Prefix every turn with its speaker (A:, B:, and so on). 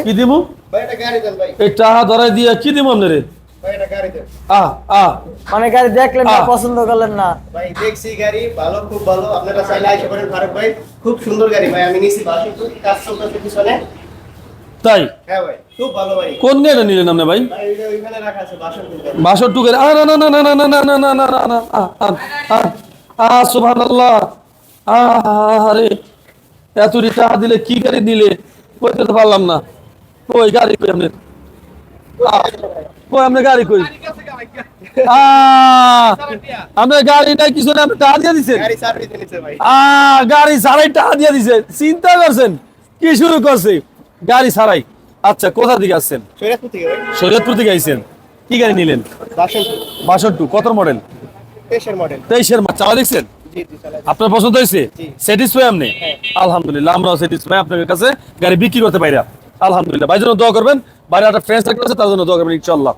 A: কি দিমু
B: ভাই এটা গাড়ি দেন ভাই।
A: এই টাকা ধরাই দিয়া কি দিমু আপনারে
B: ভাই এটা গাড়ি দেন।
C: মানে গাড়ি দেখলেন না, পছন্দ করলেন না?
B: ভাই দেখছি গাড়ি ভালো, খুব ভালো। আপনারা চাইলে আইসা পারেন ফারুক ভাই, খুব সুন্দর গাড়ি ভাই। আমি নিছি 62, কাজ চলতেছে পিছনে।
A: তাই
B: হ্যাঁ ভাই, খুব ভালো ভাই।
A: কোন গাড়িটা নিলেন আপনি ভাই?
B: ভাই এটা ওইখানে রাখা আছে 62 গাড়ি।
A: 62 গাড়ি? না না না না না না না না না না না না সুবহানাল্লাহ। আরে এত টাকা দিলে কি গাড়ি নিলে কইতে তো পারলাম না। ওই গাড়ি কই আপনি? কই আপনি গাড়ি কই? আপনার গাড়ি নাই কিছু না, আপনি টাকা দিয়ে দিচ্ছেন?
B: গাড়ি সার্ভিস নিছে ভাই।
A: গাড়ি ছাড়াই টাকা দিয়ে দিছে, চিন্তা করছেন কি শুরু করছে গাড়ি ছাড়াই। আচ্ছা, কোথা থেকে আসছেন?
B: শরীয়তপুর থেকে ভাই।
A: শরীয়তপুর থেকে আইছেন। কি গাড়ি নিলেন? 62 কত মডেল?
B: 23 মডেল।
A: 23 চালা দেখছেন?
B: জি জি চালাই।
A: আপনার পছন্দ হয়েছে?
B: জি।
A: স্যাটিসফাই আপনি? আলহামদুলিল্লাহ, আমরাও স্যাটিসফাই আপনার কাছে গাড়ি বিক্রি করতে পারি। আলহামদুলিল্লাহ, ভাই জন্য দোয়া করবেন। বাইরে একটা ফ্রেন্ড সার্কেল আছে, তার জন্য দোয়া করবেন ইনশাআল্লাহ।